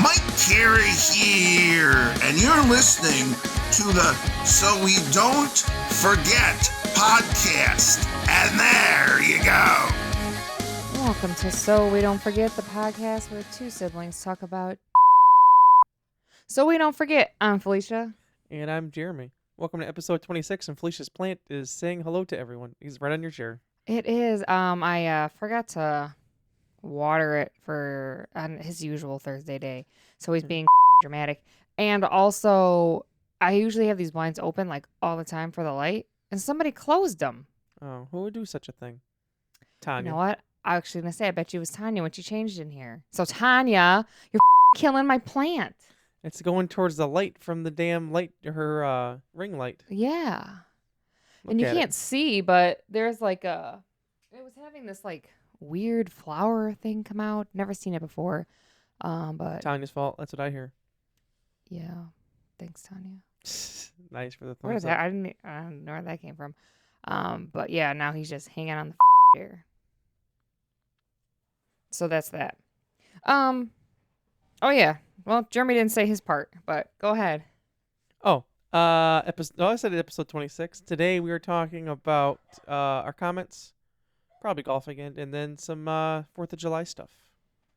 Mike Carey here, and you're listening to the So We Don't Forget podcast. And there you go. Welcome to So We Don't Forget, the podcast where two siblings talk about So We Don't Forget. I'm Felicia. And I'm Jeremy. Welcome to episode 26, and Felicia's plant is saying hello to everyone. He's right on your chair. It is. I forgot to water it for on his usual Thursday day, so he's being dramatic. And also, I usually have these blinds open like all the time for the light, and somebody closed them. Oh, who would do such a thing? Tanya. You know what? I was actually gonna say I bet you it was Tanya when she changed in here. So Tanya, you're killing my plant. It's going towards the light from the damn light, her ring light. Yeah. Look And you at can't it. see, but there's like it was having this like weird flower thing come out. Never seen it before. But Tanya's fault. That's what I hear. yeah. Thanks, Tanya. Nice for the Where is thumbs that? up. I don't know where that came from. But yeah, now he's just hanging on the chair. So that's that. Oh yeah. Well, Jeremy didn't say his part, but go ahead. Oh, I said episode 26. Today we are talking about our comments, probably golf again, and then some 4th of July stuff.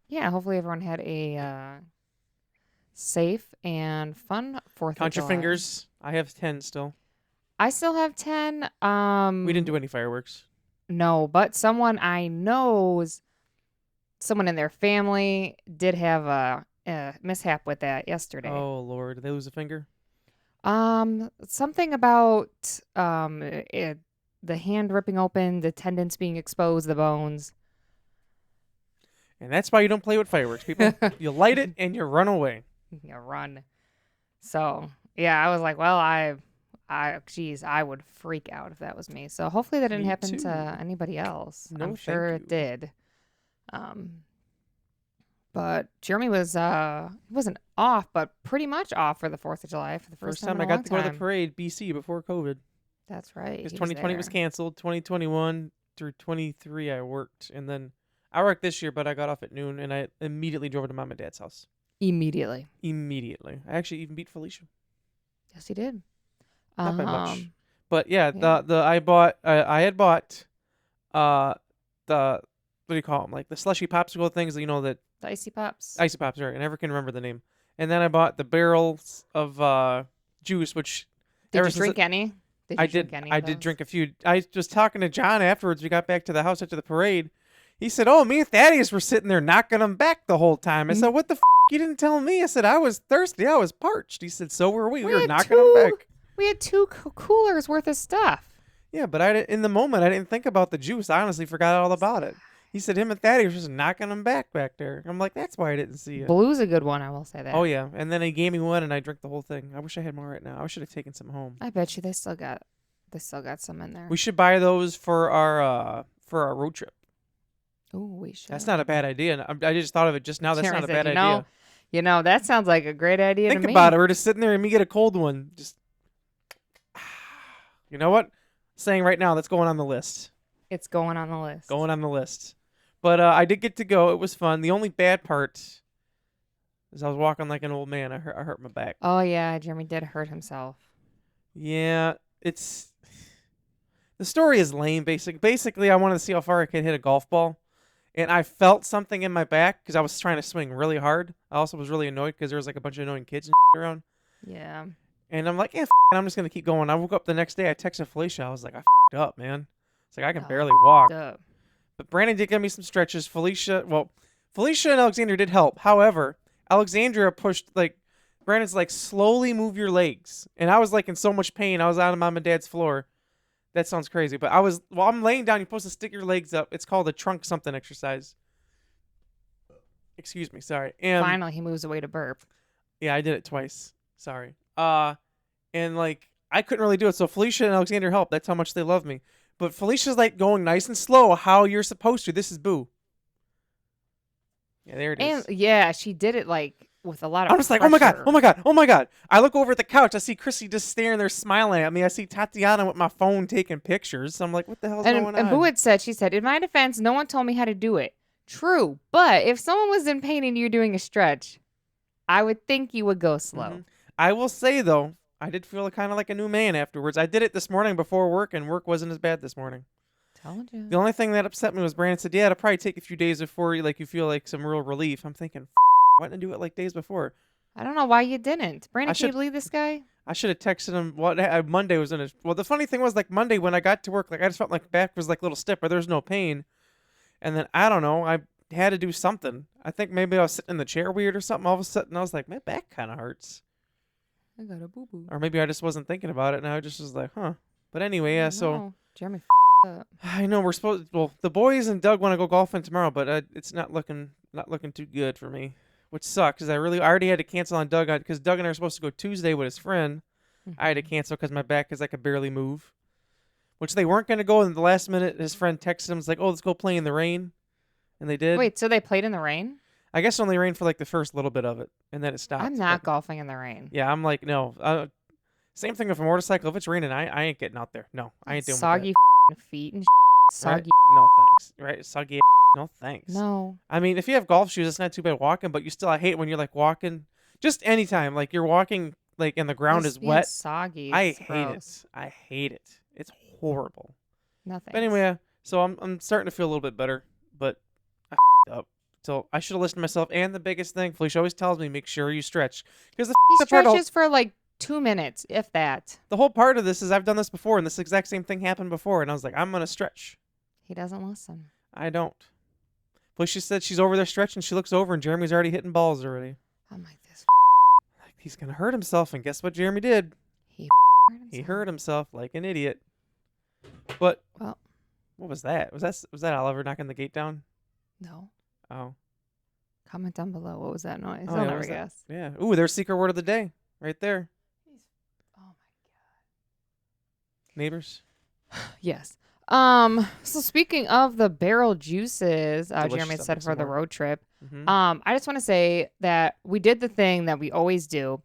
Yeah, hopefully everyone had a safe and fun 4th of July. Count your fingers. I have 10 still. I still have 10. We didn't do any fireworks. No, but someone I know's someone in their family did have a mishap with that yesterday. Oh, Lord. Did they lose a finger? Something about the hand ripping open, the tendons being exposed, the bones. And that's why you don't play with fireworks, people. You light it and you run away. Yeah, run. So yeah, I was like, well, geez, I would freak out if that was me. So hopefully that didn't Me happen too. to anybody else. No, I'm sure thank it did. But Jeremy was he wasn't off, but pretty much off for the 4th of July for the First time time in I a got to go long to the time. parade, BC, before COVID. That's right. Because he 2020 was there. canceled. 2021 through 23 I worked. And then I worked this year, but I got off at noon, and I immediately drove to Mom and Dad's house. Immediately. Immediately. I actually even beat Felicia. Yes, he did. Not by much. Um, But yeah, yeah. I had bought the, what do you call them? Like the slushy popsicle things, you know, that The Icy Pops. Icy Pops, right? I never can remember the name. And then I bought the barrels of juice, which Did ever you since drink any? Did you drink any I of did those? drink a few. I was talking to John afterwards. We got back to the house after the parade. He said, "Oh, me and Thaddeus were sitting there knocking them back the whole time." I said, "What the f***? You didn't tell me." I said, "I was thirsty. I was parched." He said, "So were we. We were had knocking them back." We had two coolers worth of stuff. Yeah, but in the moment, I didn't think about the juice. I honestly forgot all about it. He said him and Thaddeus were just knocking them back there. I'm like, that's why I didn't see it. Blue's a good one, I will say that. Oh, yeah. And then he gave me one, and I drank the whole thing. I wish I had more right now. I should have taken some home. I bet you they still got some in there. We should buy those for our road trip. Oh, we should. That's not a bad idea. I just thought of it just now. That's Jeremy not a said, bad idea. You know, that sounds like a great idea Think to me. about it. We're just sitting there and me get a cold one. Just, you know what? Saying right now, that's going on the list. It's going on the list. Going on the list. But I did get to go. It was fun. The only bad part is I was walking like an old man. I hurt my back. Oh, yeah. Jeremy did hurt himself. Yeah, the story is lame. Basically, I wanted to see how far I could hit a golf ball, and I felt something in my back because I was trying to swing really hard. I also was really annoyed because there was like a bunch of annoying kids and around. Yeah. And I'm like, yeah, I'm just gonna keep going. I woke up the next day. I texted Felicia. I was like, I up, man. It's like I can barely walk. Up. But Brandon did give me some stretches. Felicia and Alexandra did help. However, Alexandra pushed, like, Brandon's like, slowly move your legs. And I was like in so much pain. I was on Mom and Dad's floor. That sounds crazy. But I'm laying down. You're supposed to stick your legs up. It's called a trunk something exercise. Excuse me. Sorry. And Finally, he moves away to burp. yeah, I did it twice. Sorry. And like, I couldn't really do it. So Felicia and Alexander helped. That's how much they love me. But Felicia's like going nice and slow how you're supposed to. This is Boo. Yeah, there it is. And yeah, she did it like with a lot of I'm just like, oh my god. I look over at the couch. I see Chrissy just staring there smiling at me. I see Tatiana with my phone taking pictures. I'm like, what the hell's going on? And Boo had said, she said, in my defense, no one told me how to do it. True, but if someone was in pain and you're doing a stretch, I would think you would go slow. Mhm. I will say though, I did feel kind of like a new man afterwards. I did it this morning before work, and work wasn't as bad this morning. Told you. The only thing that upset me was Brandon said, "Yeah, it'll probably take a few days before you feel like some real relief." I'm thinking, why didn't I do it like days before? I don't know why you didn't. Brandon, can you should- believe this guy? I should have texted him. What Monday was in a. Well, the funny thing was, like Monday when I got to work, like I just felt like back was like a little stiff, but there was no pain. And then I don't know, I had to do something. I think maybe I was sitting in the chair weird or something. All of a sudden, I was like, my back kind of hurts. I got a boo boo. Or maybe I just wasn't thinking about it, and I just was like, huh. But anyway, yeah. So Jeremy up. I know we're supposed. Well, the boys and Doug want to go golfing tomorrow, but it's not looking too good for me, which sucks. Cause I already had to cancel on Doug because Doug and I are supposed to go Tuesday with his friend. I had to cancel because my back is I could barely move, which they weren't going to go. In the last minute, his friend texted him, was like, "Oh, let's go play in the rain," and they did. Wait, so they played in the rain? I guess it only rained for like the first little bit of it, and then it stopped. I'm not golfing in the rain. Yeah, I'm like, no. Same thing with a motorcycle. If it's raining, I ain't getting out there. No, I ain't doing soggy that. feet and Right? soggy. No thanks. Right? Soggy. No thanks. No. I mean, if you have golf shoes, it's not too bad walking, but I hate when you're like walking. Just anytime, like you're walking, like and the ground Just is being wet. Soggy. I It's hate gross. it. I hate it. It's horrible. Nothing. But anyway, so I'm starting to feel a little bit better, but I up. So I should have listened to myself. And the biggest thing, Felicia always tells me, make sure you stretch, because he stretches for like 2 minutes, if that. the whole part of this is I've done this before, and this exact same thing happened before, and I was like, I'm gonna stretch. He doesn't listen. I don't. Felicia said she's over there stretching. She looks over, and Jeremy's already hitting balls already. I'm like this. Like he's gonna hurt himself, and guess what Jeremy did? He He hurt himself like an idiot. But Well. what was that? Was that Oliver knocking the gate down? No. Oh. Comment down below. What was that noise? Oh, I'll yeah, never what was that? guess. Yeah. Ooh, there's secret word of the day right there. Oh my Neighbors. god. Yes. So speaking of the barrel juices, Delicious Jeremy stuff, said make for some the more. road trip. Mm-hmm. I just want to say that we did the thing that we always do.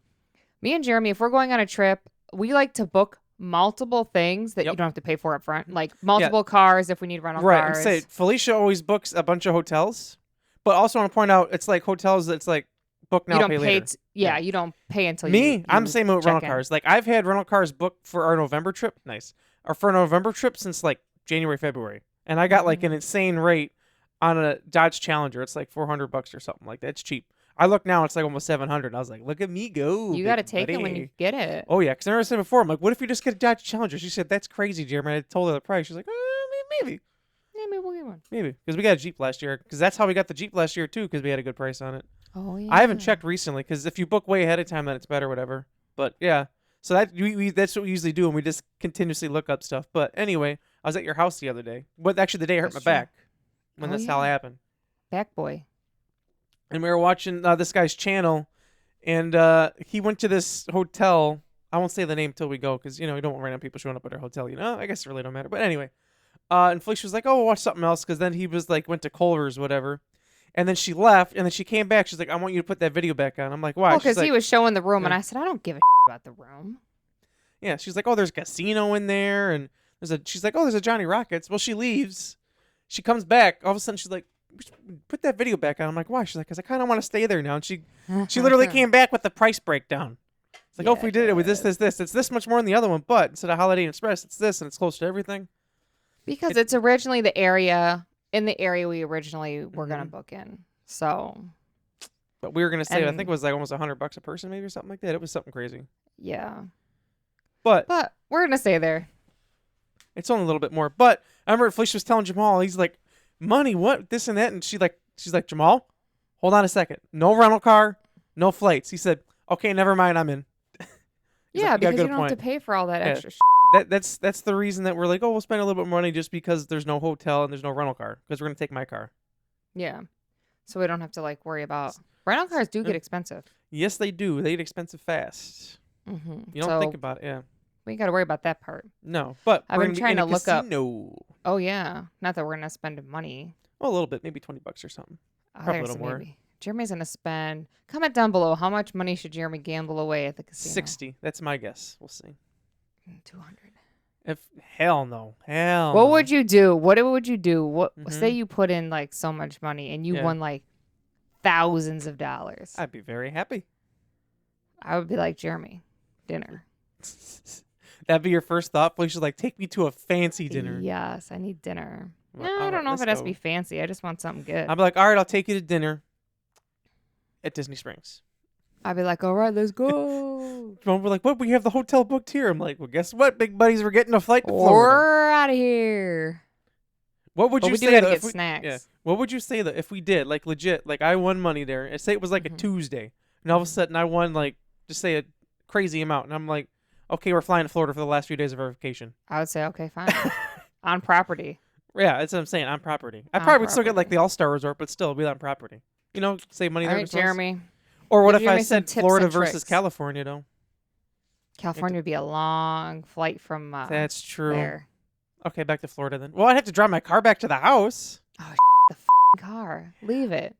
Me and Jeremy, if we're going on a trip, we like to book multiple things that you Yep. don't have to pay for up front, like multiple cars if we need rental Right. cars. And say Felicia always books a bunch of hotels, but also want to point out it's like hotels that's like book now, you don't pay pay. later. Yeah, you don't pay until Me, I'm you the same with check rental in. cars. Like I've had rental cars booked for our November trip. Nice. Or for a November trip since like January, February. And I got like an insane rate on a Dodge Challenger. It's like $400 or something like that. It's cheap. I look now, it's like almost 700. I was like, look at me go. You got to big take it when buddy. you get it. Oh yeah, because I never said before. I'm like, what if you just get a Dodge Challenger? She said that's crazy, Jeremy. I told her the price. She's like, maybe, Yeah, maybe we'll get one. because we got a Jeep last year. Because that's how we got the Jeep last year too. Because we had a good price on it. Oh yeah. I haven't checked recently because if you book way ahead of time, then it's better, whatever. But yeah, so that's what we usually do, and we just continuously look up stuff. But anyway, I was at your house the other day. But actually, the day I hurt That's my true. back when Oh, that's how it yeah. happened. Back boy. And we were watching this guy's channel, and he went to this hotel. I won't say the name till we go because you don't want random people showing up at our hotel. I guess it really don't matter. But anyway, and Felicia was like, "Oh, we'll watch something else," because then he was like went to Culver's, whatever. And then she left, and then she came back. She's like, "I want you to put that video back on." I'm like, "Why?" Well, She's because like, he was showing the room, and Yeah. I said, I don't give a about the room. Yeah, she's like, "Oh, there's a casino in there," and she's like, "Oh, there's a Johnny Rockets." Well, she leaves. She comes back. All of a sudden, she's like, "Put that video back on." I'm like, "Why?" She's like, "Cause I kind of want to stay there now." And she literally came back with the price breakdown. It's like, "Oh, if we did it with this, it's this much more than the other one, but instead of Holiday Inn Express, it's this, and it's close to everything." Because it's originally the area we originally were gonna Mhm. book in. So But we were gonna say, I And- think it was like almost $100 a person, maybe or something like that. It was something crazy. yeah, But but we're gonna stay there. it's only a little bit more. But I remember Felicia was telling Jamal, he's like, "Money, what? This and that," and she's like, "Jamal, hold on a second. No rental car, no flights." He said, "Okay, never mind. I'm in." He's Yeah, like, because got a you good don't have to point. pay for all that Yeah. extra. That's the reason that we're like, "Oh, we'll spend a little bit more money just because there's no hotel and there's no rental car because we're gonna take my car." Yeah, so we don't have to like worry about rental cars. Do get Yeah. expensive. Yes, they do. They get expensive fast. Mm-hmm. You don't think about it, yeah. We got to worry about that part. No, but I've we're been gonna be trying in a to look up- casino. Oh yeah, not that we're gonna spend money. Well, a little bit, maybe $20 or something. Probably a There's little more. maybe. Jeremy's gonna spend. Comment down below how much money should Jeremy gamble away at the casino. 60. That's my guess. We'll see. 200. If hell no, hell. What no. would you do? What would you do? What say Mhm. you put in like so much money and you Yeah. won like thousands of dollars. I'd be very happy. I would be like, Jeremy, dinner. That'd be your first thought. Felicia's like, take me to a fancy dinner. Yes, I need dinner. Well, No, all I don't right, know if let's it has to go. be fancy. I just want something good. I'm like, all right, I'll take you to dinner at Disney Springs. I'd be like, all right, let's go. We're like, what? We have the hotel booked here. I'm like, well, guess what, big buddies? We're getting a flight to Florida. We're out of here. What would But you we do say gotta though, get if we, snacks. Yeah. What would you say that if we did, like, legit, like, I won money there, and say it was like a Tuesday, and all of a sudden I won, like, just say a crazy amount, and I'm like, okay, we're flying to Florida for the last few days of our vacation. I would say, okay, fine. On property. Yeah, that's what I'm saying. On property. I On probably would still get like property. the All-Star Resort, but still be on property. You know, save money All there. right, themselves. Jeremy. Or what Give if I Jeremy some said tips Florida and versus tricks. California, though? California would be a long flight from That's true. there. Okay, back to Florida then. Well, I'd have to drive my car back to the house. Oh, the car. Leave it.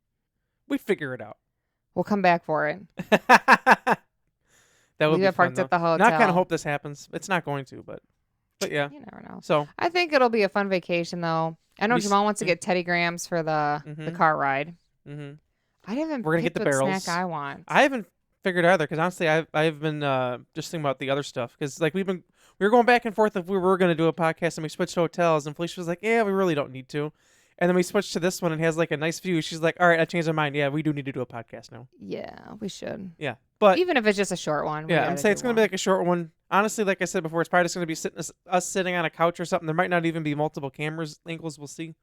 We'd figure it out. We'll come back for it. That would Leave be it fun, parked though. at the hotel. Now I kind of hope this happens. It's not going to, but yeah. You never know. So I think it'll be a fun vacation, though. I know We Jamal wants to get Teddy Grahams for the Mhm. car ride. hmm I haven't We're gonna get picked the what barrels. snack I want. I haven't figured either because honestly, I've been just thinking about the other stuff because like we were going back and forth if we were gonna do a podcast and we switched hotels and Felicia was like, yeah, we really don't need to, and then we switched to this one and it has like a nice view. She's like, all right, I changed my mind. Yeah, we do need to do a podcast now. Yeah, we should. Yeah, but Even if it's just a short one. we yeah, I'm gotta saying do it's gonna be one. like a short one. Honestly, like I said before, it's probably just gonna be us sitting on a couch or something. There might not even be multiple cameras angles. We'll see,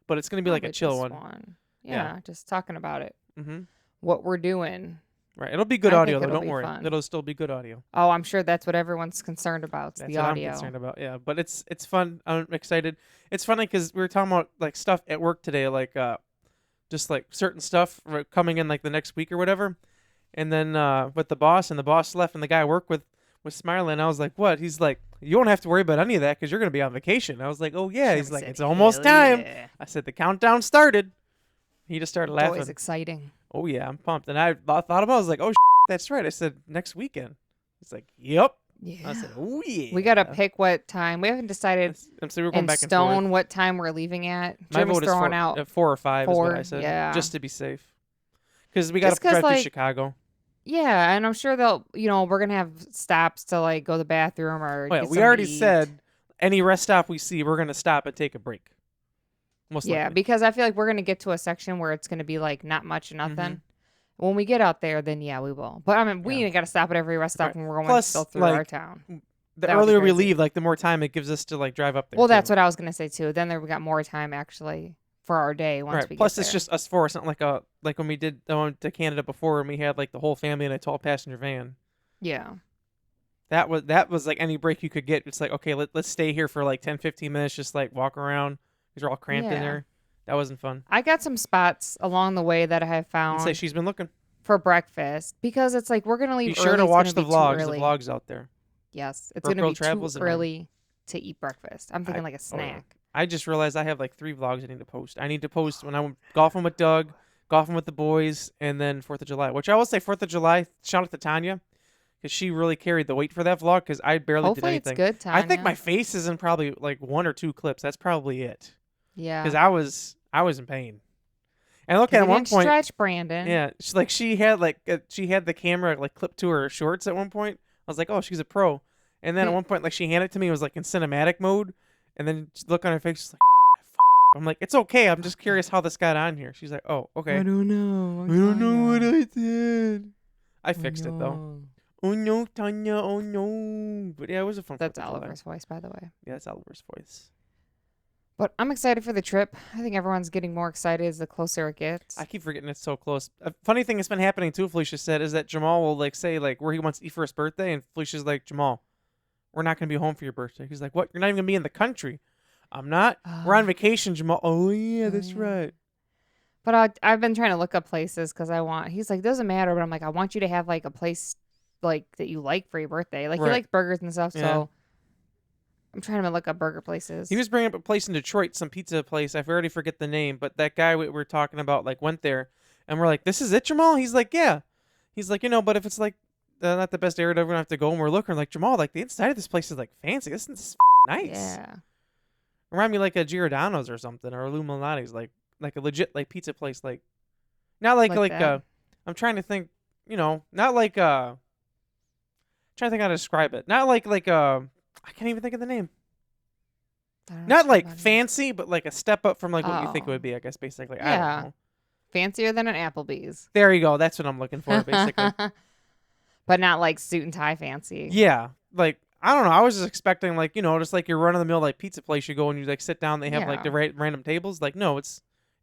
but it's gonna be like a Probably chill just one. Yeah, just talking about it. Mm-hmm. What we're doing. Right, it'll be good I audio think though. it'll Don't be worry, fun. it'll still be good audio. Oh, I'm sure that's what everyone's concerned about. That's the what audio. I'm concerned about. Yeah, but it's fun. I'm excited. It's funny because we were talking about like stuff at work today, like just like certain stuff coming in like the next week or whatever. And then with the boss, and the boss left, and the guy I work with was smiling. I was like, "What?" He's like, "You don't have to worry about any of that because you're gonna be on vacation." I was like, "Oh yeah." He's Jeremy like, said, "It's almost "Hell time." yeah." I said, "The countdown started." He just started It's always laughing. exciting. Oh yeah, I'm pumped. And I thought about it. I was like, "Oh, that's right." I said, "Next weekend." He's like, "Yep." Yeah. I said, "Oh yeah." We gotta pick what time. We haven't decided So we're going in back and stone forth. what time we're leaving at. My Jeremy's vote is throwing out. 4 or 5 is what I 4, said. yeah. Just to be safe. Because we got to Just 'cause, drive like, to Chicago. Yeah, and I'm sure they'll. We're gonna have stops to like go to the bathroom or. Well, get we something already to eat. said any rest stop we see, we're going to stop and take a break. Most Yeah, likely. because I feel like we're gonna get to a section where it's gonna be like not much of nothing. Mhm. When we get out there, then yeah, we will. But I mean, we Yeah. ain't gotta stop at every rest stop Right. when we're going Plus, still through like, our town. The that would be earlier we crazy. leave, like the more time it gives us to like drive up there. Well, that's too. what I was gonna say too. Then there we got more time actually for our day once Right. we Plus, get it's there. just us four. It's not like when we did went to Canada before and we had like the whole family in a 12-passenger van. Yeah. That was like any break you could get. It's like, okay, let's stay here for like 10, 15 minutes, just like walk around. Because we're all cramped in Yeah. there. That wasn't fun. I got some spots along the way that I have I'd found say she's been looking. for breakfast because it's like we're gonna leave. Be sure early, to it's watch gonna the be too vlogs. The early. vlogs out there. Yes, it's Brooke gonna be Road Travels too and mine. early to eat breakfast. I'm thinking like a Oh, yeah. snack. I just realized I have like 3 vlogs I need to post. I need to post when I'm golfing with Doug, golfing with the boys, and then 4th of July. Which I will say 4th of July, shout out to Tanya, because she really carried the weight for that vlog because I barely Hopefully did it's anything. good, Tanya. I think my face is in probably like 1 or 2 clips. That's probably it. yeah. Because I was in pain. And look 'Cause at you one didn't point. stretch, Brandon. Yeah, she had the camera like clipped to her shorts at one point. I was like, oh, she's a pro. And then at one point, like she handed it to me, it was like in cinematic mode, and then just look on her face, she's like, I'm like, it's okay. I'm just curious how this got on here. She's like, oh, okay. I don't know. I don't know what I did. I fixed it though. Oh no, Tanya. Oh no. But yeah, it was a fun. That's 4th of July. Oliver's voice, by the way. Yeah, that's Oliver's voice. But I'm excited for the trip. I think everyone's getting more excited as the closer it gets. I keep forgetting it's so close. A funny thing that's been happening too, Felicia said, is that Jamal will like say like where he wants to eat for his birthday, and Felicia's like, Jamal, we're not gonna be home for your birthday. He's like, what? You're not even gonna be in the country. I'm not. We're on vacation, Jamal. Oh yeah, that's right. But I've been trying to look up places because I want. He's like, doesn't matter. But I'm like, I want you to have like a place like that you like for your birthday. Like Right. you like burgers and stuff. Yeah. So I'm trying to look up burger places. He was bringing up a place in Detroit, some pizza place. I already forget the name, but that guy we were talking about like went there, and we're like, this is it, Jamal? He's like, yeah. He's like, but if it's like not the best area, we're gonna have to go. And we're looking like Jamal, like the inside of this place is like fancy. This is nice. Yeah. Remind me like a Giordano's or something, or Illuminati's, like a legit like pizza place, like Not like that. I'm trying to think, not like trying to think how to describe it. Not like I can't even think of the name. I don't know Not what like you're talking fancy, but like a step up from like what you think it Oh. would be, I guess basically. I Yeah. don't know. Fancier than an Applebee's. There you go. That's what I'm looking for basically. But not like suit and tie fancy. Yeah. Like I don't know. I was just expecting like, just like your run of the mill like pizza place you go and you like sit down, they have like the Yeah. random tables. Like no, it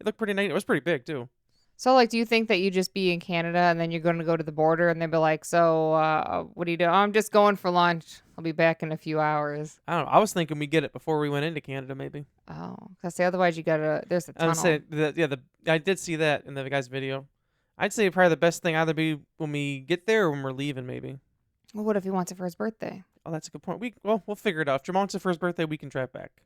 looked pretty nice. It was pretty big too. So, like, do you think that you just be in Canada and then you're going to go to the border and they'll be like, so, what do you do? I'm just going for lunch. I'll be back in a few hours. I don't know. I was thinking we get it before we went into Canada maybe. Oh, because otherwise you got to, there's a I would tunnel. say that I did see that in the guy's video. I'd say probably the best thing either be when we get there or when we're leaving maybe. Well, what if he wants it for his birthday? Oh, that's a good point. We'll figure it out. If Jamal wants it for his birthday, we can drive back.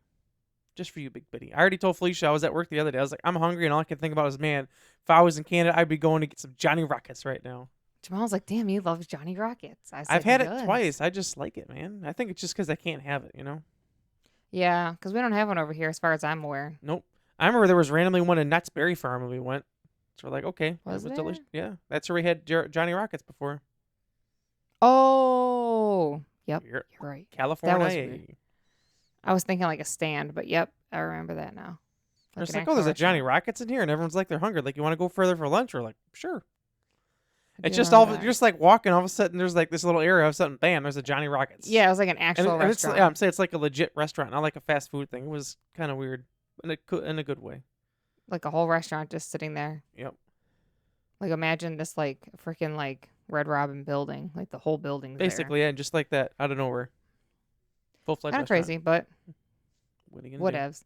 Just for you, Big Bitty. I already told Felicia I was at work the other day. I was like, I'm hungry, and all I can think about is, man, if I was in Canada, I'd be going to get some Johnny Rockets right now. Jamal's like, damn, he loves Johnny Rockets. I said, I've had he it does. twice. I just like it, man. I think it's just because I can't have it, Yeah, because we don't have one over here as far as I'm aware. Nope. I remember there was randomly one in Knott's Berry Farm when we went. So we're like, okay. Was it there? delicious. Yeah, that's where we had Johnny Rockets before. Oh, yep, You're you're right. California. weird. I was thinking like a stand, but yep, I remember that now. It's an like, oh, there's actual a Johnny restaurant. Rockets in here, and everyone's like, they're hungry. Like, you want to go further for lunch? We're like, sure. I It's do just all remember you're that. just like walking. All of a sudden, there's like this little area. All of a sudden, bam, there's a Johnny Rockets. Yeah, it was like an and, actual and it's restaurant. yeah, I'm saying it's like a legit restaurant, not like a fast food thing. It was kind of weird, in a good way. Like a whole restaurant just sitting there. Yep. Like imagine this like freaking like Red Robin building, like the whole building. Basically, yeah, just like that, out of nowhere. Full-fledged Kind of restaurant. crazy, but What are you gonna do? whatevs.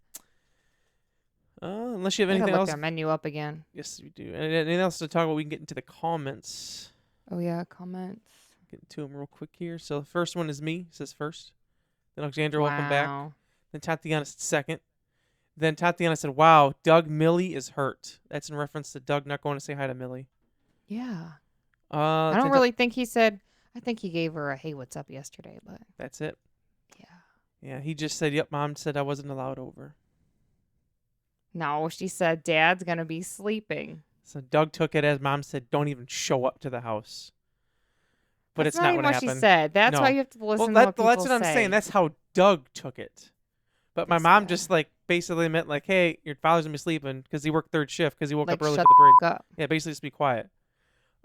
Unless you have I gotta anything look else. their menu up again. Yes, we do. And anything else to talk about? We can get into the comments. Oh yeah, comments. Get to them real quick here. So the first one is me. Says first. Then Alexandra, welcome back. Wow. Then Tatiana said second. Then Tatiana said, "Wow, Doug Millie is hurt." That's in reference to Doug not going to say hi to Millie. Yeah. I I don't really think he said. I think he gave her a hey, what's up yesterday, but That's it. yeah. Yeah, he just said, "Yep, Mom said I wasn't allowed over." No, she said Dad's gonna be sleeping. So Doug took it as Mom said, "Don't even show up to the house." But That's it's not even what what she happened. said. That's No. why you have to listen to Well, what people that's what I'm say. saying. That's how Doug took it. But my This mom guy. just like basically meant like, "Hey, your father's gonna be sleeping because he worked third shift because he woke like up early shut for the parade." the f- up. Yeah, basically just be quiet.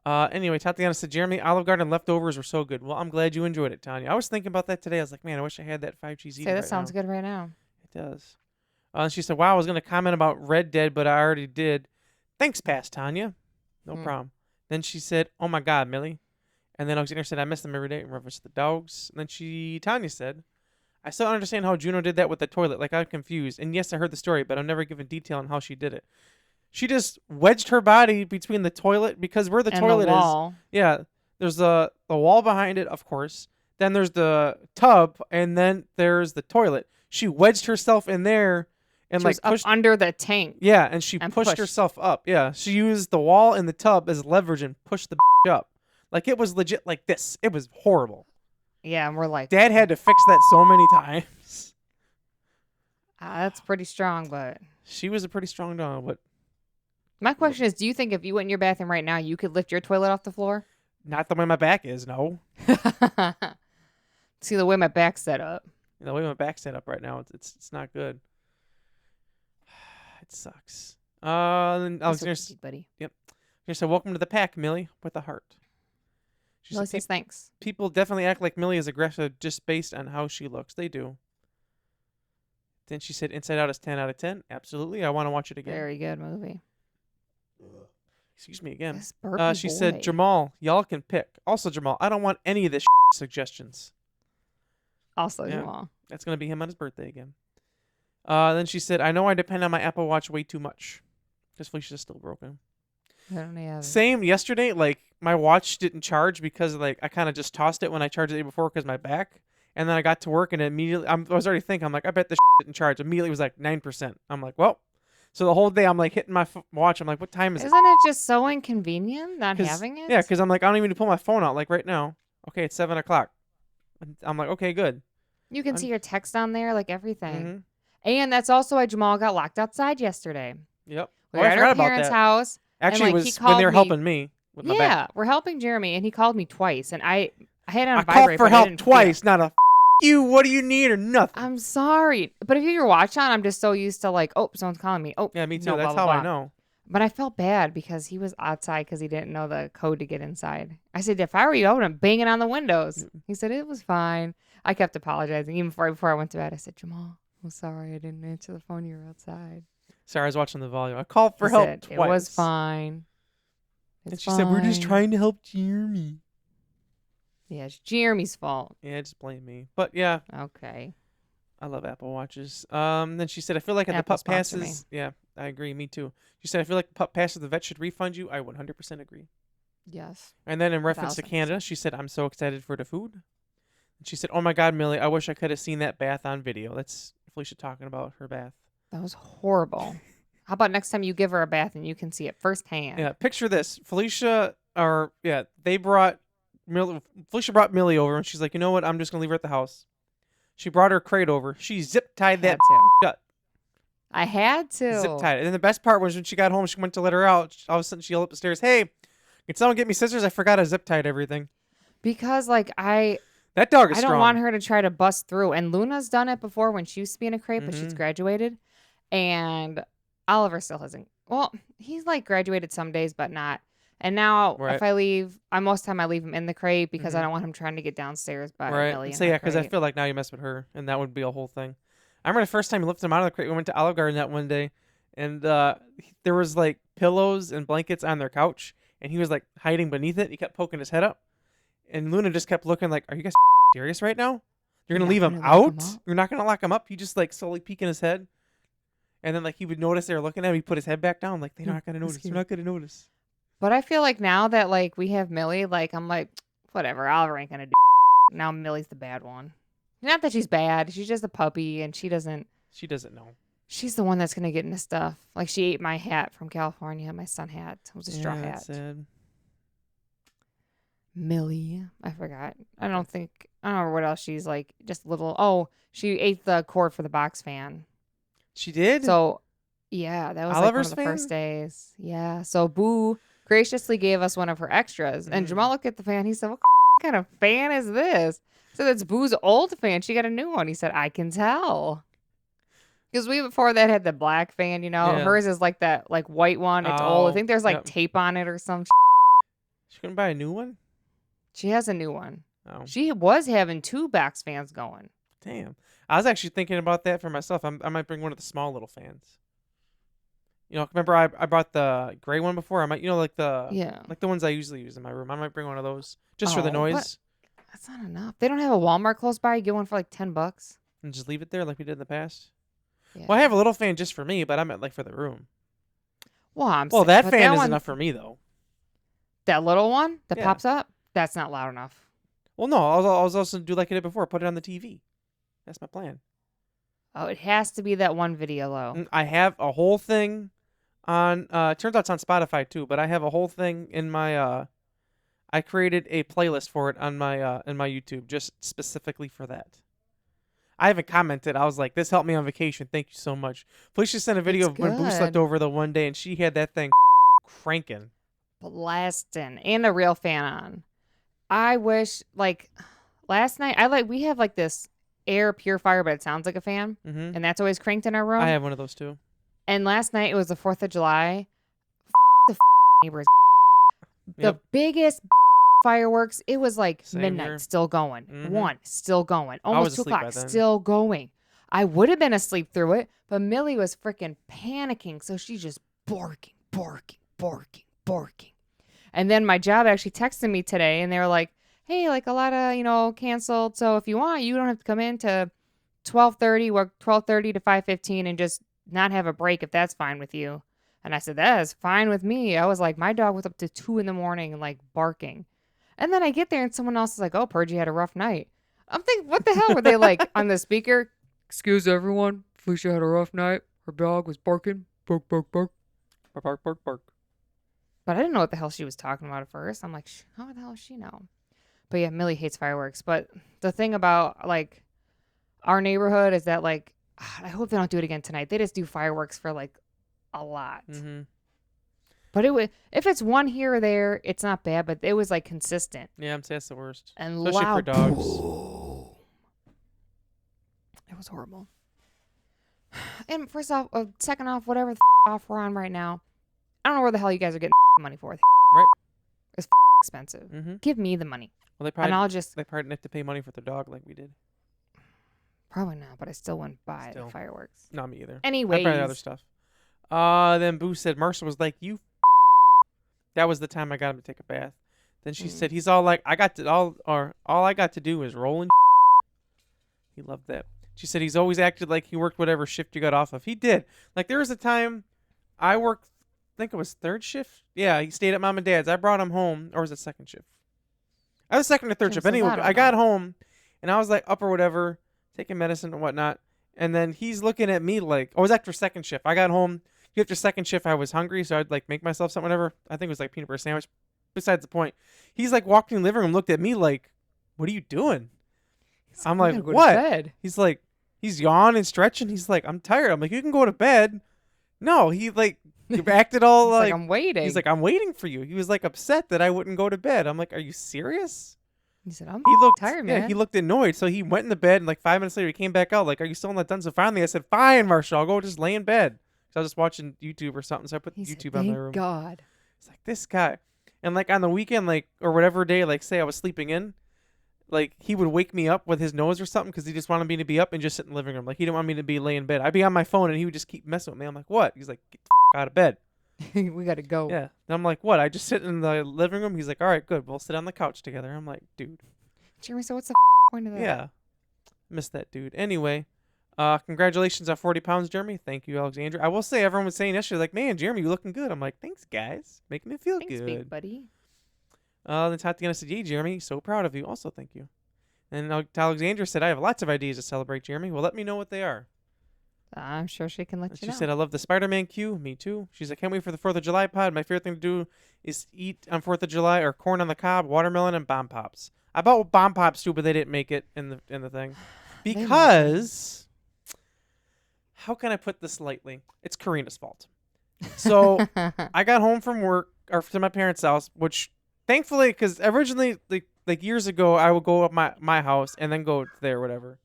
Anyway, Tatiana said, "Jeremy, Olive Garden leftovers were so good." Well, I'm glad you enjoyed it, Tanya. I was thinking about that today. I was like, man, I wish I had that 5 cheese Say eater that right sounds now. good right now. It does. She said, "Wow, I was gonna comment about Red Dead, but I already did." Thanks, Pass Tanya. No problem. Then she said, "Oh my God, Millie." And then Alexander said, "I miss them every day," in reference to the dogs. And then Tanya said, "I still don't understand how Juno did that with the toilet. Like, I'm confused. And yes, I heard the story, but I'm never given detail on how she did it." She just wedged her body between the toilet because where the And toilet the wall. is. Yeah, there's the wall behind it, of course. Then there's the tub, and then there's the toilet. She wedged herself in there and She like was up pushed. under the tank. Yeah, and she and pushed pushed. herself up. Yeah, she used the wall and the tub as leverage and pushed the up. Like it was legit like this. It was horrible. Yeah, and we're like, Dad had to fix that so many times. That's pretty strong, but She was a pretty strong dog, but my question is, do you think if you went in your bathroom right now, you could lift your toilet off the floor? not the way my back is. No, See the way my back's set up. the way my back's set up right now, it's not good. It sucks. Then That's Alexander okay, buddy. said, "Welcome to the pack, Millie," with a heart. She Millie said, says thanks. People definitely act like Millie is aggressive just based on how she looks. They do. Then she said, "Inside Out is 10 out of 10. Absolutely. I want to watch it again." Very good movie. Excuse me again. This burpy She boy. said, "Jamal, y'all can pick." Also, Jamal, I don't want any of this suggestions. Also, Yeah. Jamal. That's going to be him on his birthday again. Then she said, "I know I depend on my Apple Watch way too much." Because Felicia's still broken. I don't have Same yesterday. Like, my watch didn't charge because, like, I kind of just tossed it when I charged it the day before because my back. And then I got to work and immediately, I was already thinking, I'm like, I bet this didn't charge. Immediately it was like 9%. I'm like, well. So the whole day I'm like hitting my watch. I'm like, what time is it? Isn't it just so inconvenient not 'Cause- having it? Yeah, because I'm like, I don't even need to pull my phone out like right now. Okay, it's 7 o'clock. I'm like, okay, good. You can I'm- see your text on there, like everything. Mm-hmm. And that's also why Jamal got locked outside yesterday. Yep. We Oh, were I at forgot our about parents' that. house. Actually, like, it he was when they called were me- helping me with my back. Yeah, we're helping Jeremy, and he called me twice, and I had it on I vibrate. called for but I help didn't feel it. twice, not a you. What do you need or nothing? I'm sorry, but if you watch on, I'm just so used to like, oh, someone's calling me. Oh, Yeah, me too. no, That's blah, blah, how I blah. know. But I felt bad because he was outside because he didn't know the code to get inside. I said, if I were you, I would have been banging on the windows. He said it was fine. I kept apologizing even before I went to bed. I said, Jamal, I'm sorry I didn't answer the phone. You were outside. Sorry, I was watching the volume. I called for He help said, twice. it was fine. And It's she said, we're just fine." trying to help Jeremy. Yeah, it's Jeremy's fault. Yeah, just blame me. But yeah, Okay. I love Apple Watches. Then she said, I feel like if the Apple pup sponsor passes. Yeah, I agree. Me too. She said, I feel like the pup passes, the vet should refund you. I 100% agree. Yes. And then in reference to 1000%. Canada, she said, I'm so excited for the food. And she said, oh my God, Millie, I wish I could have seen that bath on video. That's Felicia talking about her bath. That was horrible. How about next time you give her a bath and you can see it firsthand? Yeah, picture this. Felicia brought Millie over, and she's like, you know what? I'm just gonna leave her at the house. She brought her crate over. She zip tied that Had to. shut. I had to. Zip tied it. And then the best part was when she got home, she went to let her out. All of a sudden, she yelled up the stairs, "Hey, can someone get me scissors? I forgot I zip tied everything." Because like That dog is I strong. don't want her to try to bust through. And Luna's done it before when she used to be in a crate, but she's Mhm. graduated. And Oliver still hasn't. Well, he's like graduated some days, but not. And now Right. if I leave, most of the time I leave him in the crate because I Mhm. don't want him trying to get downstairs by Right. Millie. So yeah, because I feel like now you mess with her, and that would be a whole thing. I remember the first time you lifted him out of the crate. We went to Olive Garden that one day, and there was like pillows and blankets on their couch, and he was like hiding beneath it. He kept poking his head up, and Luna just kept looking like, "Are you guys serious right now? You're gonna Not leave him gonna lock him out? up?" You're not gonna lock him up?" He just like slowly peeking his head, and then like he would notice they were looking at him. He put his head back down, like they're not gonna notice. They're not gonna notice. But I feel like now that like we have Millie, like I'm like, whatever, Oliver ain't gonna do. Now Millie's the bad one. Not that she's bad. She's just a puppy, and she doesn't. She doesn't know. She's the one that's gonna get into stuff. Like she ate my hat from California, my sun hat. It was a straw hat. That's sad. Millie, I forgot. I don't know what else she's like. Just little. Oh, she ate the cord for the box fan. She did. So, yeah, that was Oliver's like one of the fan? first days. Yeah. So Boo graciously gave us one of her extras, and Jamal looked at the fan. He said, "What kind of fan is this?" So that's Boo's old fan. She got a new one. He said, "I can tell." Because we before that had the black fan, you know. Yeah. Hers is like that like white one. It's old. I Oh, think there's like yep. tape on it or some. She couldn't buy a new one. She has a new one. Oh. She was having 2 box fans going. Damn. I was actually thinking about that for myself. I might bring one of the small little fans. You know, remember I brought the gray one before? I might, like the ones I usually use in my room. I might bring one of those just for the Oh, noise but that's not enough. They don't have a Walmart close by. You get one for like $10. and just leave it there like we did in the past. Yeah. Well, I have a little fan just for me, but I meant like for the room. Well, Well, that but fan is one, enough for me though. That little one that Yeah. pops up, that's not loud enough. Well, no, I was also do like I did before. Put it on the TV. That's my plan. Oh, it has to be that one video low. I have a whole thing on. Turns out it's on Spotify too, but I have a whole thing in my. I created a playlist for it on my in my YouTube just specifically for that. I haven't commented. I was like, "This helped me on vacation. Thank you so much." Felicia sent a video It's of when Boo slept good. over the one day, and she had that thing cranking. Blasting and a real fan on. I wish like last night we have like this air purifier, but it sounds like a fan, Mm-hmm. and that's always cranked in our room. I have one of those too. And last night it was the 4th of July. The neighbors. The Yep. biggest fireworks. It was like Same midnight, here. still going. Mhm. 1, still going. was Almost 2 asleep by o'clock, then. still going. I would have been asleep through it, but Millie was freaking panicking. So she's just barking. And then my job actually texted me today and they were like, hey, like a lot of, canceled. So if you want, you don't have to come in to 12:30, work 12:30 to 5:15 and just not have a break if that's fine with you. And I said, that is fine with me. I was like, my dog was up to 2 in the morning and like barking. And then I get there and someone else is like, oh, Purgie had a rough night. I'm thinking, what the hell were they like on the speaker? Excuse everyone. Felicia had a rough night. Her dog was barking. Bark. Bark. But I didn't know what the hell she was talking about at first. I'm like, how the hell does she know? But yeah, Millie hates fireworks. But the thing about like our neighborhood is that like, I hope they don't do it again tonight. They just do fireworks for like a lot. Mm-hmm. But if it's one here or there, it's not bad. But it was like consistent Yeah, I'm saying that's the worst. and Especially loud. for dogs. It was horrible. And first off, second off, whatever the off we're on right now, I don't know where the hell you guys are getting money for. Right. It's expensive. Mm-hmm. Give me the money. Well, And I'll just they probably didn't have to pay money for their dog like we did. probably not, but I still wouldn't buy Still. the fireworks. Not me either. Anyways, I'd buy the other stuff. Then Boo said Marshall was like, "You." That was the time I got him to take a bath. Then she said he's all like, all I got to do is roll and. He loved that. She said he's always acted like he worked whatever shift you got off of. He did. Like there was a time I worked, I think it was third shift. Yeah, he stayed at mom and dad's. I brought him home, or was it second shift? I was second or third Okay, shift. so Anyway, I don't I got know. home and I was like up or whatever, taking medicine and whatnot. And then he's looking at me like, oh, it was after second shift. I got home. After second shift, I was hungry, so I'd like make myself something, whatever. I think it was like peanut butter sandwich. Besides the point. He's like walking in the living room, looked at me like, what are you doing? I'm "We like, gotta go to what? bed." He's like, he's yawning and stretching. He's like, I'm tired. I'm like, you can go to bed. No, he like acted all He's like, like, I'm waiting. he's like, I'm waiting for you. He was like upset that I wouldn't go to bed. I'm like, are you serious? he said, I'm He looked tired, yeah, man. he looked annoyed. So he went in the bed and like 5 minutes later he came back out like, are you still not done? So finally I said, fine, Marshall, I'll go just lay in bed. So I was just watching YouTube or something. So I put He said, YouTube on my room. Thank God. It's like this guy. And like on the weekend, like or whatever day, like say I was sleeping in, like he would wake me up with his nose or something because he just wanted me to be up and just sit in the living room. Like he didn't want me to be laying in bed. I'd be on my phone and he would just keep messing with me. I'm like, what? He's like, get the out of bed. We gotta go. Yeah. And I'm like, what? I just sit in the living room. He's like, all right, good. We'll sit on the couch together. I'm like, dude. Jeremy, so what's the point of that? Yeah. Missed that dude. Anyway, congratulations on 40 pounds, Jeremy. Thank you, Alexandra. I will say everyone was saying yesterday, like, man, Jeremy, you looking good. I'm like, thanks, guys. Making me feel Thanks, good. big buddy. Then Tatiana said, "Yay, Jeremy, so proud of you." Also, thank you. And Alexandra said, "I have lots of ideas to celebrate, Jeremy. Well, let me know what they are." I'm sure she can let And you she know. said, "I love the Spider-Man cue." Me too. She's like, "Can't wait for the 4th of July pod. My favorite thing to do is eat on 4th of July or corn on the cob, watermelon, and bomb pops." I bought bomb pops too, but they didn't make it in the thing They might. because how can I put this lightly? It's Karina's fault. So I got home from work or to my parents' house, which thankfully, because originally, like years ago, I would go up my house and then go there, whatever.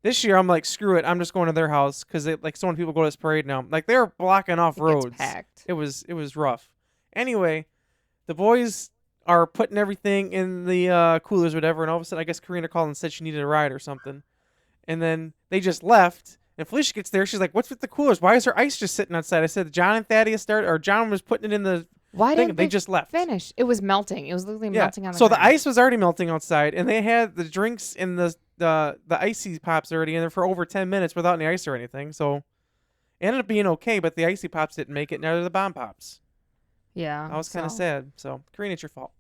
This year, I'm like, screw it. I'm just going to their house because like so many people go to this parade now. Like they're blocking off It roads. gets packed. It was rough. Anyway, the boys are putting everything in the coolers, or whatever, and all of a sudden, I guess Karina called and said she needed a ride or something, and then they just left. And Felicia gets there. She's like, "What's with the coolers? Why is there ice just sitting outside?" I said, "John and Thaddeus started, or John was putting it in the Why thing. didn't They just left." finish? It was melting. It was literally Yeah. melting on the So ground. the ice was already melting outside, and they had the drinks and the icy pops already in there for over 10 minutes without any ice or anything. So it ended up being okay, but the icy pops didn't make it. Neither did the bomb pops. Yeah. I was kind of so- sad. So Karina, it's your fault.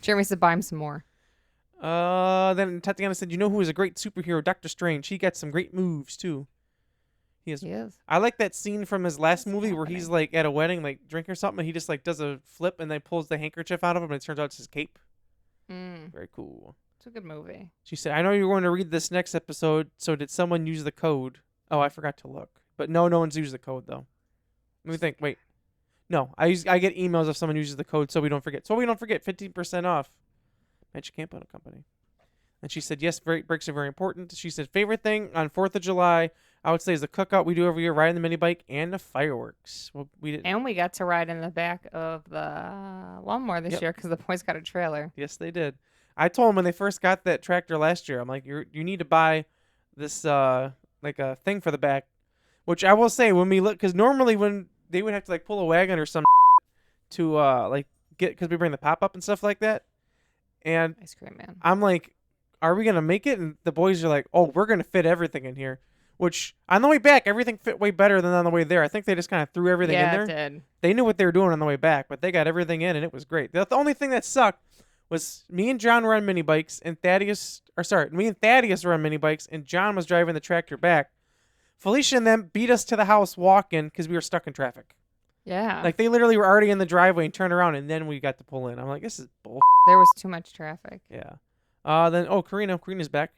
Jeremy said, buy him some more. Then Tatiana said, "You know who is a great superhero? Doctor Strange. He got some great moves too. He is. He is. I like that scene from his last What's movie where he's happening? like at a wedding, like drinking or something. And he just like does a flip and then pulls the handkerchief out of him, and it turns out it's his cape. Very cool." It's a good movie. She said, "I know you're going to read this next episode. So did someone use the code?" Oh, I forgot to look. But no one's used the code though. Let me think. Wait. No, I get emails if someone uses the code, so we don't forget. 15% off. Magic Camp Auto Company. And she said, "Yes, breaks are very important." She said, "Favorite thing on 4th of July, I would say, is the cookout we do every year, riding the mini bike and the fireworks." Well, we didn't. And we got to ride in the back of the lawnmower this Yep. year because the boys got a trailer. Yes, they did. I told them when they first got that tractor last year, I'm like, you need to buy this like a thing for the back, which I will say when we look, because normally when they would have to like pull a wagon or some to like get, because we bring the pop up and stuff like that, and Ice cream man. I'm like, are we gonna make it? And the boys are like, oh, we're gonna fit everything in here. Which on the way back, everything fit way better than on the way there. I think they just kind of threw everything in there. Yeah, it did. They knew what they were doing on the way back, but they got everything in, and it was great. The only thing that sucked was me and John were on mini bikes, and me and Thaddeus were on mini bikes, and John was driving the tractor back. Felicia and them beat us to the house walking because we were stuck in traffic. Yeah. Like they literally were already in the driveway and turned around, and then we got to pull in. I'm like, this is bull. there was too much traffic. Yeah. Then Karina's back.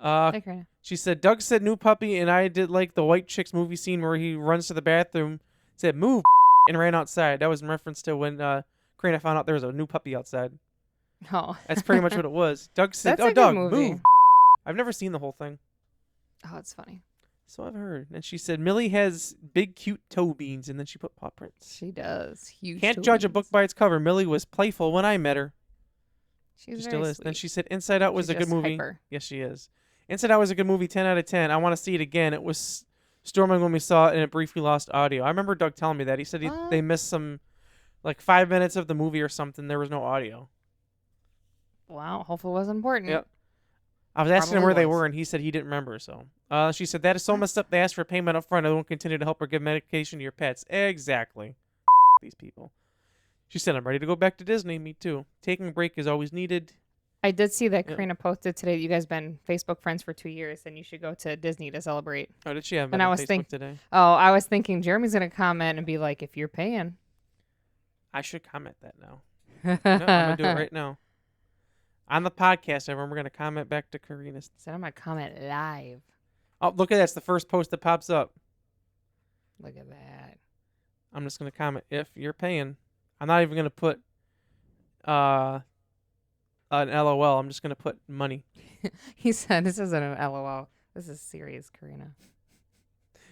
Hey, Karina. She said, "Doug said new puppy, and I did like the White Chicks movie scene where he runs to the bathroom, said, 'Move,' and ran outside. That was in reference to when Karina found out there was a new puppy outside. Oh. That's pretty much what it was. Doug said, That's a good Doug, movie. move. I've never seen the whole thing. Oh, it's funny. So I've heard. And she said, Millie has big, cute toe beans, and then she put paw prints. She does. Huge. Can't judge a book by its cover. Millie was playful when I met her. She's She very still is. sweet. Then she said, Inside Out was She's a good just movie. hyper. Yes, she is. Inside Out was a good movie, 10 out of 10. I want to see it again. It was storming when we saw it, and it briefly lost audio. I remember Doug telling me that. He said they missed some, like 5 minutes of the movie or something. There was no audio. Wow. Hopefully it wasn't important. Yep. I was asking him Probably where they was. were, and he said he didn't remember. So she said, that is so messed up. They asked for payment up front. I won't continue to help or give medication to your pets. Exactly. These people. She said, I'm ready to go back to Disney. Me too. Taking a break is always needed. I did see that Yeah. Karina posted today that you guys been Facebook friends for 2 years and you should go to Disney to celebrate. Oh, did she have And it I on was Facebook today? Oh, I was thinking Jeremy's going to comment and be like, if you're paying. I should comment that now. No, I'm going to do it right now. On the podcast, everyone, we're going to comment back to Karina. So I'm going to comment live. Oh, look at that. It's the first post that pops up. Look at that. I'm just going to comment, if you're paying. I'm not even going to put an LOL. I'm just going to put money. He said, this isn't an LOL. This is serious, Karina.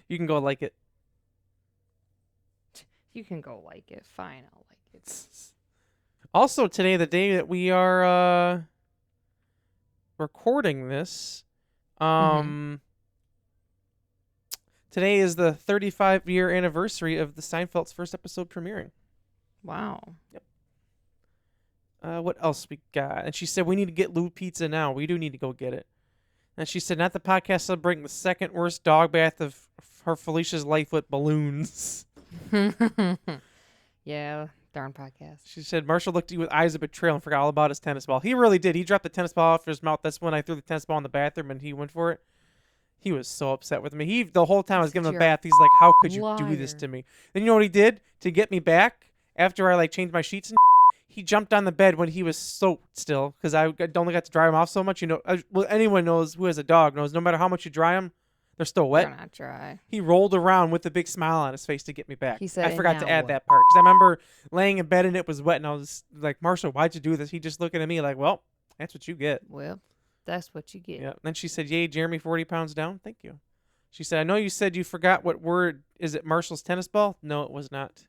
You can go like it. You can go like it. Fine, I'll like it. Also, today, the day that we are recording this, today is the 35-year anniversary of the Seinfeld's first episode premiering. Wow. Yep. What else we got? And she said, we need to get Lou Pizza now. We do need to go get it. And she said, not the podcast celebrating the second worst dog bath of her Felicia's life with balloons. Yeah, darn podcast. She said, Marshall looked at you with eyes of betrayal and forgot all about his tennis ball. He really did. He dropped the tennis ball off his mouth. That's when I threw the tennis ball in the bathroom and he went for it. He was so upset with me. He the whole time I was giving him a bath. He's like, how could you do this Liar. to me? Then you know what he did to get me back after I like changed my sheets and he jumped on the bed when he was soaked still because I only got to dry him off so much. You know, well, anyone knows who has a dog knows no matter how much you dry them, they're still wet. They're not dry. He rolled around with a big smile on his face to get me back. He said, I "And forgot to now add what?" that part because I remember laying in bed and it was wet and I was like, Marshall, why'd you do this? He just looking at me like, well, that's what you get. Well, that's what you get. Yeah. Then she said, yay, Jeremy, 40 pounds down. Thank you. She said, I know you said you forgot what word. Is it Marshall's tennis ball? No, it was not.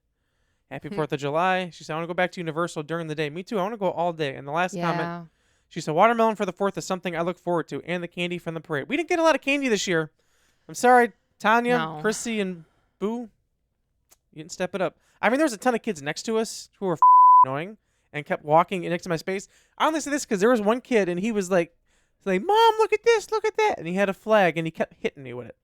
Happy 4th of July. She said, I want to go back to Universal during the day. Me too. I want to go all day. And the last comment, she said, watermelon for the 4th is something I look forward to, and the candy from the parade. We didn't get a lot of candy this year. I'm sorry, Tanya, No. Chrissy, and Boo. You didn't step it up. I mean, there was a ton of kids next to us who were annoying and kept walking next to my space. I only say this because there was one kid, and he was like, Mom, look at this, look at that. And he had a flag, and he kept hitting me with it.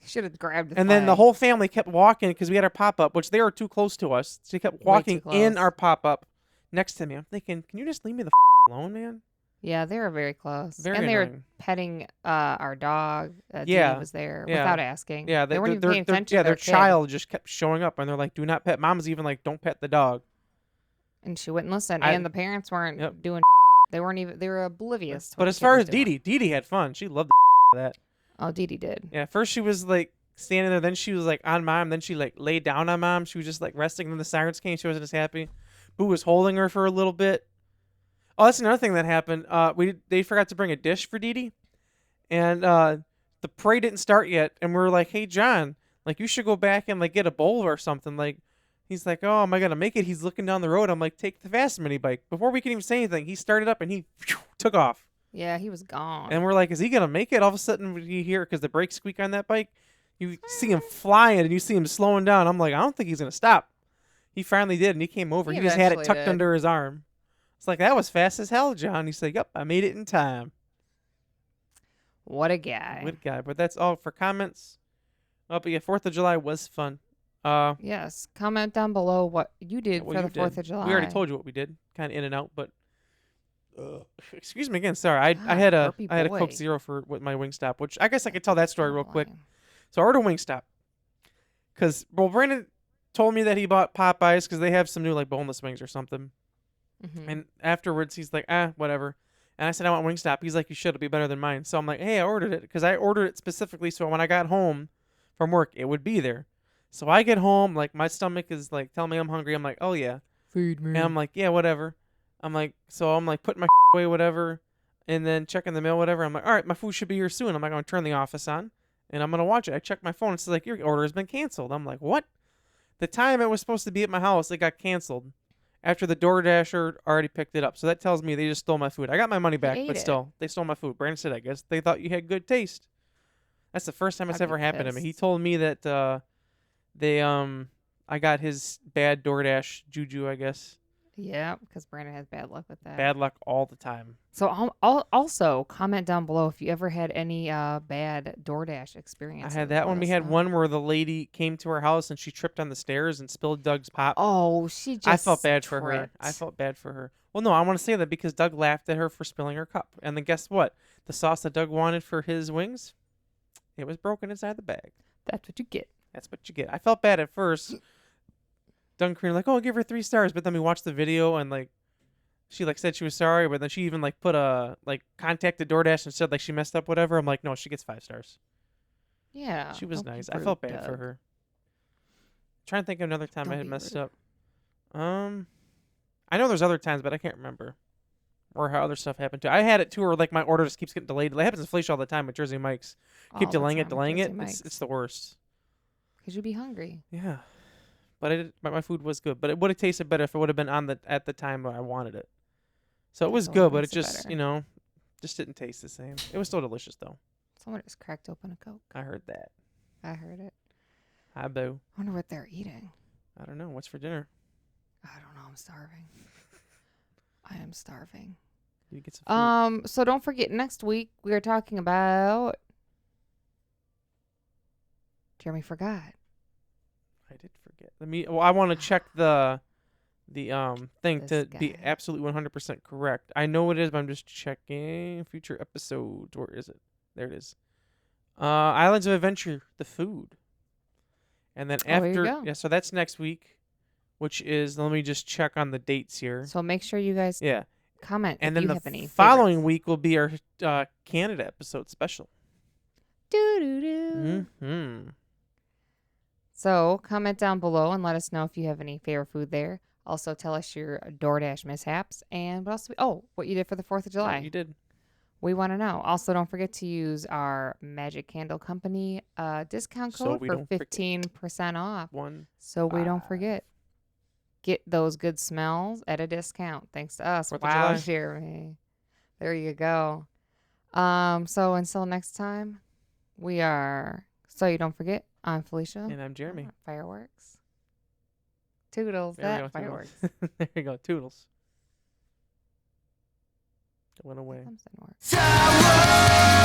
Should have grabbed the And then the flag. whole family kept walking because we had our pop-up, which they were too close to us. So they kept walking close. in our pop-up next to me. I'm thinking, can you just leave me the alone, man? Yeah, they were very close. Very and they were annoying. petting our dog. Yeah. Dee was there Yeah. without asking. Yeah, they weren't even paying attention to their their kid. child just kept showing up, and they're like, do not pet. Mom's even like, don't pet the dog. And she wouldn't listen. I- And the parents weren't Yep. doing They weren't even, they were oblivious. to what But the as kid far was as doing. Dee Dee had fun. She loved that. Oh, Dee did. Yeah, first she was like standing there, then she was like on Mom, then she like laid down on Mom. She was just like resting, and then the sirens came. She wasn't as happy. Boo was holding her for a little bit. Oh, that's another thing that happened. They forgot to bring a dish for Dee Dee, and the parade didn't start yet. And we were like, "Hey, John, like you should go back and like get a bowl or something." Like, he's like, "Oh, am I gonna make it?" He's looking down the road. I'm like, "Take the fast mini bike." Before we can even say anything, he started up and he took off. Yeah, he was gone. And we're like, "Is he gonna make it?" All of a sudden, you hear because the brakes squeak on that bike. You see him flying and you see him slowing down. I'm like, I don't think he's gonna stop. He finally did, and he came over. He He just had it eventually tucked did. under his arm. It's like, that was fast as hell, John. He's like, yep, I made it in time. What a guy. Good guy. But that's all for comments. Oh, but yeah, 4th of July was fun. Yes. Comment down below what you did What for you the 4th did. of July. We already told you what we did. Kind of in and out, but excuse me again. Sorry, I God, had a burpy Coke boy. Zero for with my Wingstop, which I guess I could tell that story real quick. Lying. So I ordered Wingstop because Brandon told me that he bought Popeyes because they have some new like boneless wings or something. Mhm. And afterwards, he's like, whatever. And I said, I want Wingstop. He's like, you should. It'll be better than mine. So I'm like, hey, I ordered it because I ordered it specifically so when I got home from work, it would be there. So I get home, like my stomach is like telling me I'm hungry. I'm like, oh yeah, Feed me. and I'm like, yeah, whatever. I'm like putting my away, whatever, and then checking the mail, whatever. I'm like, all right, my food should be here soon. I'm like, I'm gonna turn the office on, and I'm gonna watch it. I check my phone. It's like your order has been canceled. I'm like, what? The time it was supposed to be at my house, it got canceled after the DoorDasher already picked it up. So that tells me they just stole my food. I got my money back, ate but it. still, they stole my food. Brandon said, I guess they thought you had good taste. That's the first time it's I'd ever be happened to me. He pissed. told me that I got his bad DoorDash juju, I guess. Yeah, because Brandon has bad luck with that. Bad luck all the time. So I'll also comment down below if you ever had any bad DoorDash experiences. I had that Let one. We us had know. one where the lady came to our house and she tripped on the stairs and spilled Doug's pop. Oh, she just I felt bad for her. tripped. I felt bad for her. Well, no, I want to say that because Doug laughed at her for spilling her cup. And then guess what? The sauce that Doug wanted for his wings, it was broken inside the bag. That's what you get. That's what you get. I felt bad at first. Doug and Karina like, oh, I'll give her 3 stars. But then we watched the video and like, she like said she was sorry, but then she even like put a like contacted DoorDash and said like she messed up, whatever. I'm like, no, she gets 5 stars. Yeah. She was don't be nice. I rude, felt bad for Doug. her. Trying to think of another time Don't I had be messed rude. up. I know there's other times, but I can't remember. Or how other stuff happened too. I had it too, where like my order just keeps getting delayed. It happens to Felicia all the time with Jersey Mike's. Keep All the delaying it, time with delaying Jersey it. Mike's. It's the worst. Because you'd be hungry. Yeah, but my food was good. But it would have tasted better if it would have been on at the time when I wanted it. So it was That's what good, but it makes it just better. just didn't taste the same. It was still delicious though. Someone just cracked open a Coke. I heard that. I heard it. Hi, boo. I wonder what they're eating. I don't know. What's for dinner? I don't know. I'm starving. I am starving. You get some food. So don't forget, next week we are talking about. Jeremy forgot. I did forget. Well, I want to check the thing This to be guy. absolutely 100% correct. I know what it is, but I'm just checking future episodes. Where is it? There it is. Islands of Adventure, the food. And then Oh, there you after, go. yeah, so that's next week, which is, let me just check on the dates here. So make sure you guys Yeah. comment And if then you the have any following favorites. week will be our Canada episode special. Doo-doo-doo. Mm-hmm. So comment down below and let us know if you have any favorite food there. Also tell us your DoorDash mishaps and what else what you did for the 4th of July. Yeah, you did. We want to know. Also, don't forget to use our Magic Candle Company discount So code we for don't forget. 15% off. So We don't forget. Get those good smells at a discount thanks to us. 4th of Wow, July. Jeremy. There you go. So until next time, we are So You Don't Forget. I'm Felicia. And I'm Jeremy. Fireworks. Toodles. There we That go. fireworks. Toodles. There you go. Toodles. It went away. That comes in work. Tower!